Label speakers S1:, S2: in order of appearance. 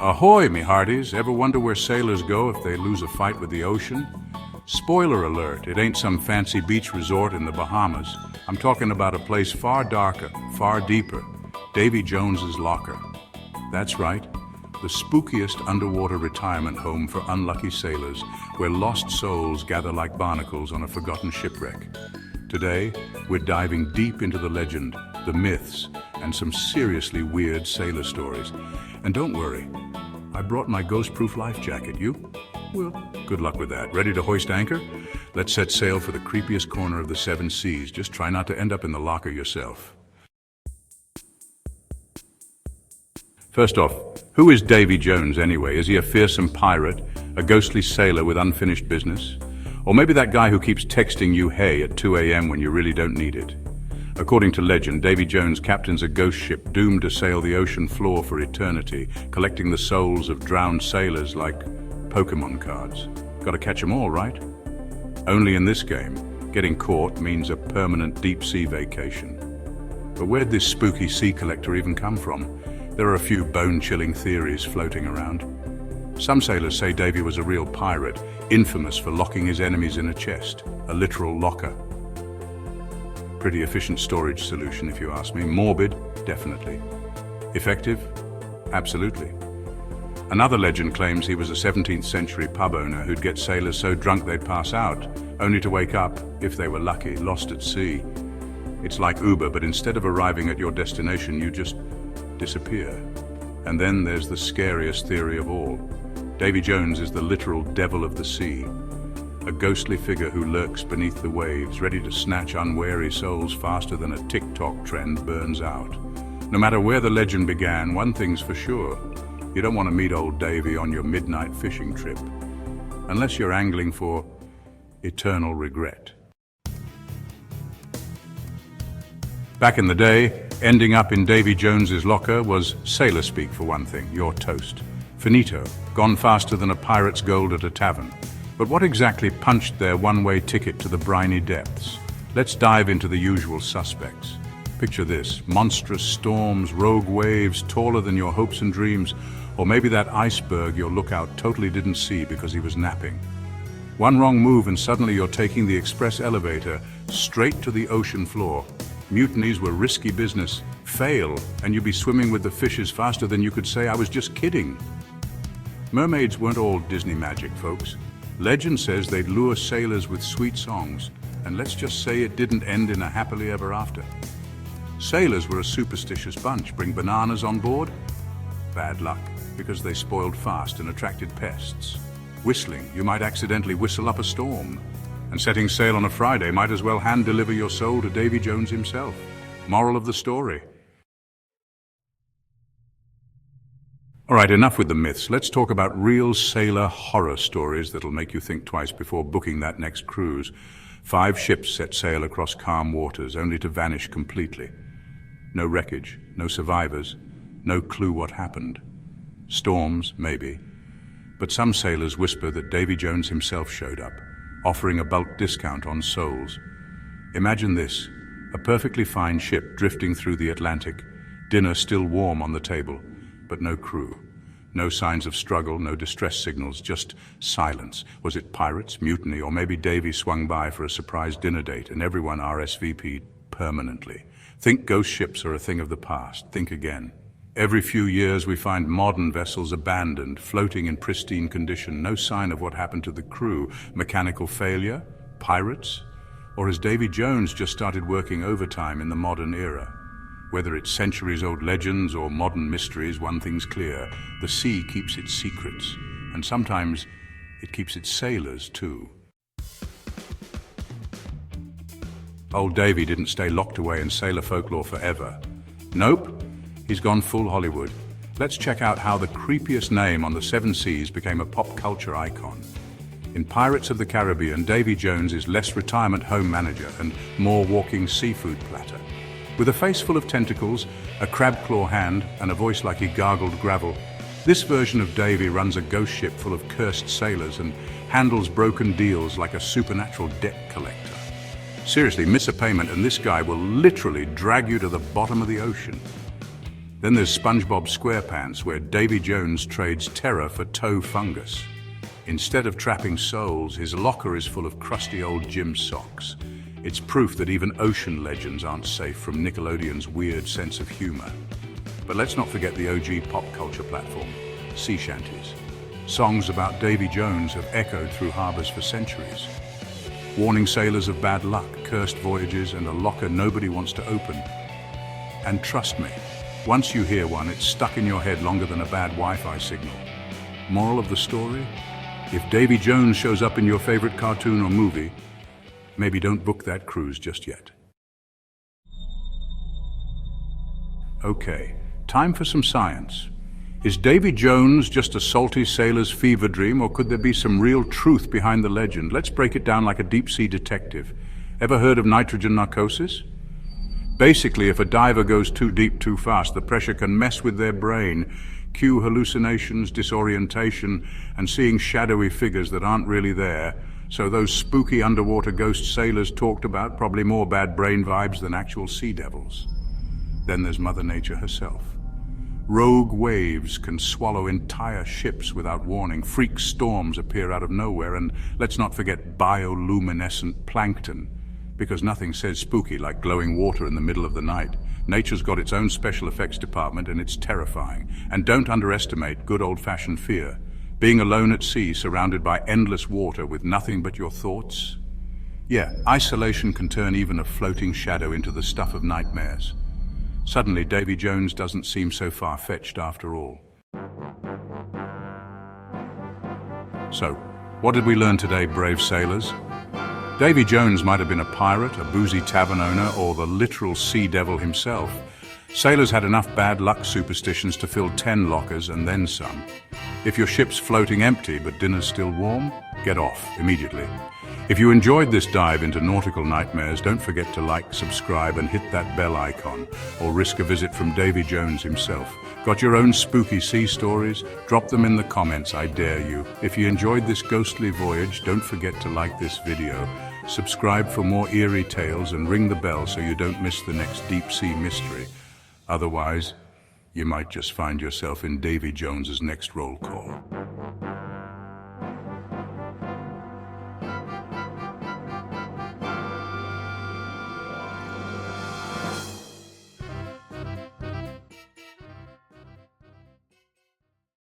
S1: Ahoy, me hearties. Ever wonder where sailors go if they lose a fight with the ocean? Spoiler alert, it ain't some fancy beach resort in the Bahamas. I'm talking about a place far darker, far deeper. Davy Jones Locker. That's right, the spookiest underwater retirement home for unlucky sailors, where lost souls gather like barnacles on a forgotten shipwreck. Today, we're diving deep into the legend, the myths, and some seriously weird sailor stories. And don't worry, I brought my ghost-proof life jacket. You? Well, good luck with that. Ready to hoist anchor? Let's set sail for the creepiest corner of the seven seas. Just try not to end up in the locker yourself. First off, who is Davy Jones anyway? Is he a fearsome pirate, a ghostly sailor with unfinished business? Or maybe that guy who keeps texting you hey at 2 a.m. when you really don't need it? According to legend, Davy Jones captains a ghost ship doomed to sail the ocean floor for eternity, collecting the souls of drowned sailors like Pokemon cards. Gotta catch 'em all, right? Only in this game, getting caught means a permanent deep-sea vacation. But where'd this spooky sea collector even come from? There are a few bone-chilling theories floating around. Some sailors say Davy was a real pirate, infamous for locking his enemies in a chest, a literal locker. Pretty efficient storage solution, if you ask me. Morbid, definitely. Effective? Absolutely. Another legend claims he was a 17th century pub owner who'd get sailors so drunk they'd pass out, only to wake up, if they were lucky, lost at sea. It's like Uber, but instead of arriving at your destination, you just disappear. And then there's the scariest theory of all. Davy Jones is the literal devil of the sea, a ghostly figure who lurks beneath the waves, ready to snatch unwary souls faster than a TikTok trend burns out. No matter where the legend began, one thing's for sure. You don't want to meet old Davy on your midnight fishing trip, unless you're angling for eternal regret. Back in the day, ending up in Davy Jones's locker was sailor speak for one thing. You're toast. Finito, gone faster than a pirate's gold at a tavern. But what exactly punched their one-way ticket to the briny depths? Let's dive into the usual suspects. Picture this: monstrous storms, rogue waves taller than your hopes and dreams, or maybe that iceberg your lookout totally didn't see because he was napping. One wrong move and suddenly you're taking the express elevator straight to the ocean floor. Mutinies were risky business. Fail, and you'd be swimming with the fishes faster than you could say, "I was just kidding." Mermaids weren't all Disney magic, folks. Legend says they'd lure sailors with sweet songs, and let's just say it didn't end in a happily ever after. Sailors were a superstitious bunch. Bring bananas on board? Bad luck, because they spoiled fast and attracted pests. Whistling, you might accidentally whistle up a storm. And setting sail on a Friday might as well hand-deliver your soul to Davy Jones himself. Moral of the story. All right, enough with the myths. Let's talk about real sailor horror stories that'll make you think twice before booking that next cruise. 5 ships set sail across calm waters, only to vanish completely. No wreckage, no survivors, no clue what happened. Storms, maybe. But some sailors whisper that Davy Jones himself showed up, offering a bulk discount on souls. Imagine this: a perfectly fine ship drifting through the Atlantic, dinner still warm on the table, but no crew. No signs of struggle, no distress signals, just silence. Was it pirates, mutiny, or maybe Davy swung by for a surprise dinner date and everyone RSVP'd permanently? Think ghost ships are a thing of the past. Think again. Every few years we find modern vessels abandoned, floating in pristine condition. No sign of what happened to the crew. Mechanical failure? Pirates? Or has Davy Jones just started working overtime in the modern era? Whether it's centuries-old legends or modern mysteries, one thing's clear: the sea keeps its secrets, and sometimes it keeps its sailors too. Old Davy didn't stay locked away in sailor folklore forever. Nope, he's gone full Hollywood. Let's check out how the creepiest name on the 7 seas became a pop culture icon. In Pirates of the Caribbean, Davy Jones is less retirement home manager and more walking seafood platter. With a face full of tentacles, a crab claw hand, and a voice like he gargled gravel, this version of Davy runs a ghost ship full of cursed sailors and handles broken deals like a supernatural debt collector. Seriously, miss a payment and this guy will literally drag you to the bottom of the ocean. Then there's SpongeBob SquarePants, where Davy Jones trades terror for toe fungus. Instead of trapping souls, his locker is full of crusty old gym socks. It's proof that even ocean legends aren't safe from Nickelodeon's weird sense of humor. But let's not forget the OG pop culture platform, sea shanties. Songs about Davy Jones have echoed through harbors for centuries, warning sailors of bad luck, cursed voyages, and a locker nobody wants to open. And trust me, once you hear one, it's stuck in your head longer than a bad Wi-Fi signal. Moral of the story? If Davy Jones shows up in your favorite cartoon or movie, maybe don't book that cruise just yet. Okay, time for some science. Is Davy Jones just a salty sailor's fever dream, or could there be some real truth behind the legend? Let's break it down like a deep-sea detective. Ever heard of nitrogen narcosis? Basically, if a diver goes too deep too fast, the pressure can mess with their brain, cue hallucinations, disorientation, and seeing shadowy figures that aren't really there. So those spooky underwater ghost sailors talked about, probably more bad brain vibes than actual sea devils. Then there's Mother Nature herself. Rogue waves can swallow entire ships without warning. Freak storms appear out of nowhere, and let's not forget bioluminescent plankton, because nothing says spooky like glowing water in the middle of the night. Nature's got its own special effects department, and it's terrifying. And don't underestimate good old-fashioned fear. Being alone at sea, surrounded by endless water with nothing but your thoughts. Yeah, isolation can turn even a floating shadow into the stuff of nightmares. Suddenly, Davy Jones doesn't seem so far-fetched after all. So, what did we learn today, brave sailors? Davy Jones might have been a pirate, a boozy tavern owner, or the literal sea devil himself. Sailors had enough bad luck superstitions to fill 10 lockers and then some. If your ship's floating empty but dinner's still warm, get off immediately. If you enjoyed this dive into nautical nightmares, don't forget to like, subscribe, and hit that bell icon, or risk a visit from Davy Jones himself. Got your own spooky sea stories? Drop them in the comments, I dare you. If you enjoyed this ghostly voyage, don't forget to like this video, subscribe for more eerie tales, and ring the bell so you don't miss the next deep sea mystery. Otherwise, you might just find yourself in Davy Jones's next roll call.